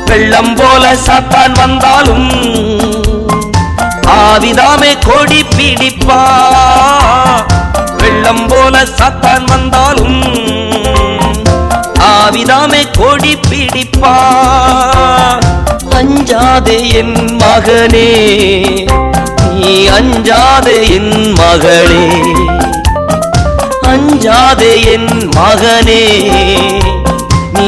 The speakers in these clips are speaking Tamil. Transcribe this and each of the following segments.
வெள்ளம் போல சாத்தான் வந்தாலும் ஆவிதாமே கொடி பிடிப்பா. வெள்ளம் போல சாத்தான் வந்தாலும் ஆவிதாமே கொடி பிடிப்பா. அஞ்சாதே என் மகனே, நீ அஞ்சாதே என் மகளே, அஞ்சாதே என் மகனே நீ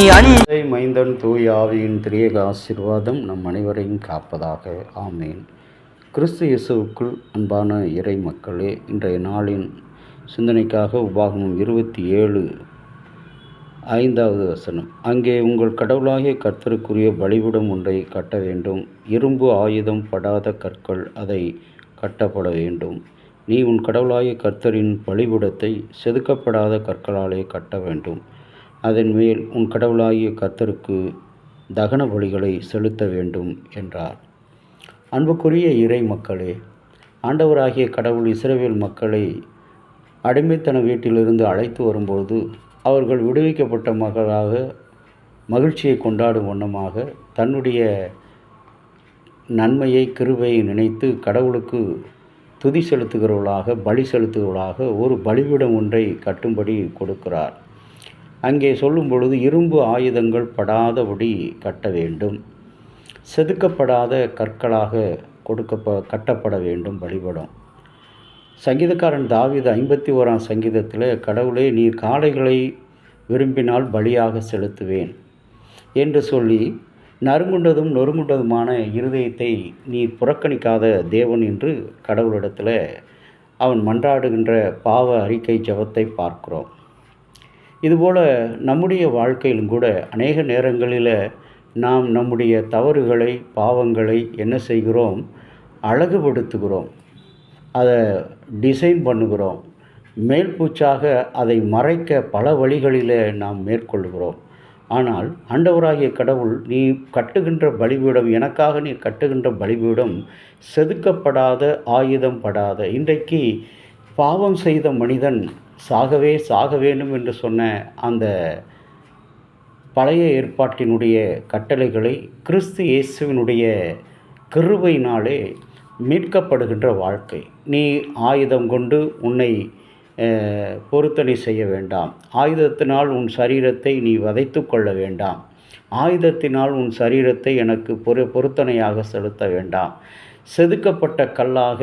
மைந்தன் தூய ஆவியின் திரியேக ஆசீர்வாதம் நம் அனைவரையும் காப்பதாக. ஆமேன். கிறிஸ்து இயேசுவுக்குள் அன்பான இறை மக்களே, இன்றைய நாளின் சிந்தனைக்காக உபாகமம் 27:5 அங்கே உங்கள் கடவுளாகிய கர்த்தருக்குரிய பலிபீடம் ஒன்றை கட்ட வேண்டும். இரும்பு ஆயுதம் படாத கற்கள் அதை கட்டப்பட வேண்டும். நீ உன் கடவுளாகிய கர்த்தரின் பலிபீடத்தை செதுக்கப்படாத கற்களாலே கட்ட வேண்டும். அதன் மேல் உன் கடவுளாகிய கர்த்தருக்கு தகன பலிகளை செலுத்த வேண்டும் என்றார். அன்புக்குரிய இறை மக்களே, ஆண்டவராகிய கடவுள் இஸ்ரவேல் மக்களை அடிமைத்தன வீட்டிலிருந்து அழைத்து வரும்போது அவர்கள் விடுவிக்கப்பட்ட மக்களாக மகிழ்ச்சியை கொண்டாடும் வண்ணமாக தன்னுடைய நன்மையை கிருபையை நினைத்து கடவுளுக்கு துதி செலுத்துகிறவர்களாக பலி செலுத்துகிறவர்களாக ஒரு பலிபீடம் ஒன்றை கட்டும்படி கொடுக்கிறார். அங்கே சொல்லும் பொழுது இரும்பு ஆயுதங்கள் படாதபடி கட்ட வேண்டும். செதுக்கப்படாத கற்களாக கட்டப்பட வேண்டும் பலிபீடம். சங்கீதக்காரன் தாவீது 51ஆம் சங்கீதத்தில், கடவுளே நீர் காளைகளை விரும்பினால் பலியாக செலுத்துவேன் என்று சொல்லி நறுங்குண்டதும் நொறுங்குண்டதுமான இருதயத்தை நீர் புறக்கணிக்காத தேவன் என்று கடவுளிடத்தில் அவன் மன்றாடுகின்ற பாவ அறிக்கை ஜெபத்தை பார்க்கிறோம். இதுபோல் நம்முடைய வாழ்க்கையிலும் கூட அநேக நேரங்களில் நாம் நம்முடைய தவறுகளை பாவங்களை என்ன செய்கிறோம், அழகுபடுத்துகிறோம், அதை டிசைன் பண்ணுகிறோம், மேல்பூச்சாக அதை மறைக்க பல வழிகளில் நாம் மேற்கொள்கிறோம். ஆனால் ஆண்டவராகிய கடவுள், நீ கட்டுகின்ற பலிபீடம், எனக்காக நீ கட்டுகின்ற பலிபீடம் செதுக்கப்படாத ஆயுதம் படாத. இன்றைக்கு பாவம் செய்த மனிதன் சாகவே சாக வேண்டும் என்று சொன்ன அந்த பழைய ஏற்பாட்டினுடைய கட்டளைகளை கிறிஸ்து இயேசுவினுடைய கிருபையினாலே மீட்கப்படுகின்ற வாழ்க்கை. நீ ஆயுதம் கொண்டு உன்னை பொருத்தனை செய்ய வேண்டாம். ஆயுதத்தினால் உன் சரீரத்தை நீ வதைத்து கொள்ள வேண்டாம். ஆயுதத்தினால் உன் சரீரத்தை எனக்கு பொருத்தனையாக செலுத்த வேண்டாம். செதுக்கப்பட்ட கல்லாக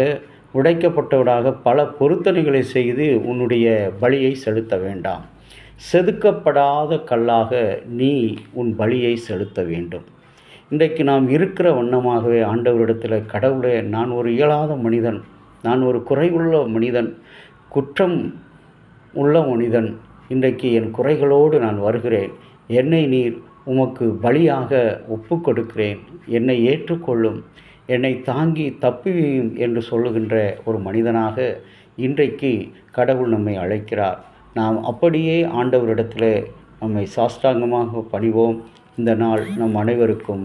உடைக்கப்பட்டவராக பல பொருத்தனைகளை செய்து உன்னுடைய பலியை செலுத்த வேண்டாம். செதுக்கப்படாத கல்லாக நீ உன் பலியை செலுத்த வேண்டும். இன்றைக்கு நாம் இருக்கிற வண்ணமாகவே ஆண்டவரிடத்தில், கடவுளே நான் ஒரு இயலாத மனிதன், நான் ஒரு குறைவுள்ள மனிதன், குற்றம் உள்ள மனிதன், இன்றைக்கு என் குறைகளோடு நான் வருகிறேன், என்னை நீர் உமக்கு பலியாக ஒப்பு கொடுக்கிறேன், என்னை ஏற்றுக்கொள்ளும், என்னை தாங்கி தப்புவியும் என்று சொல்லுகின்ற ஒரு மனிதனாக இன்றைக்கு கடவுள் நம்மை அழைக்கிறார். நாம் அப்படியே ஆண்டவரிடத்தில் நம்மை சாஷ்டாங்கமாக பணிவோம். இந்த நாள் நம் அனைவருக்கும்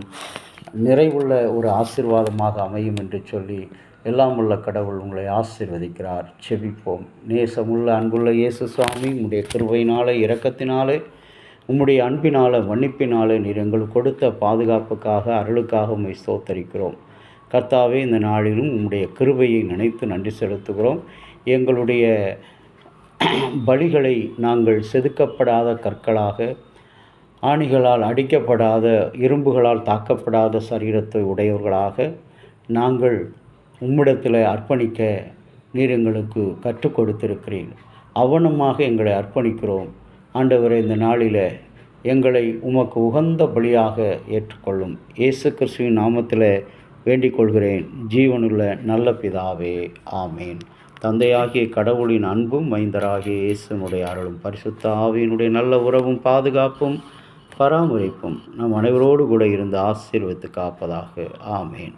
நிறைவுள்ள ஒரு ஆசீர்வாதமாக அமையும் என்று சொல்லி எல்லாம் உள்ள கடவுள் உங்களை ஆசீர்வதிக்கிறார். செபிப்போம். நேசமுள்ள அன்புள்ள இயேசு சுவாமி, உம்முடைய கிருபையினாலே, இரக்கத்தினாலே, உம்முடைய அன்பினால, மன்னிப்பினாலே நீர் எங்களுக்கு கொடுத்த பாதுகாப்புக்காக, அருளுக்காக உம்மை ஸ்தோத்தரிக்கிறோம். கர்த்தாவே, இந்த நாளிலும் உம்முடைய கிருபையை நினைத்து நன்றி செலுத்துகிறோம். எங்களுடைய பலிகளை நாங்கள் செதுக்கப்படாத கற்களாக, ஆணிகளால் அடிக்கப்படாத, இரும்புகளால் தாக்கப்படாத சரீரத்தை உடையவர்களாக நாங்கள் உம்மிடத்தில் அர்ப்பணிக்க நீர் எங்களுக்கு கற்றுக் கொடுத்திருக்கிறீர். அவனமாக எங்களை அர்ப்பணிக்கிறோம். ஆண்டவரே, இந்த நாளில் எங்களை உமக்கு உகந்த பலியாக ஏற்றுக்கொள்ளும். இயேசு கிறிஸ்துவின் நாமத்தில் வேண்டிக் கொள்கிறேன், ஜீவனுள்ள நல்ல பிதாவே. ஆமேன். தந்தையாகிய கடவுளின் அன்பும் மைந்தராகிய இயேசுனுடைய அருளும் பரிசுத்த ஆவியினுடைய நல்ல உறவும் பாதுகாப்பும் பராமரிப்பும் நம் அனைவரோடு கூட இருந்து ஆசீர்வதித்து காப்பதாக. ஆமேன்.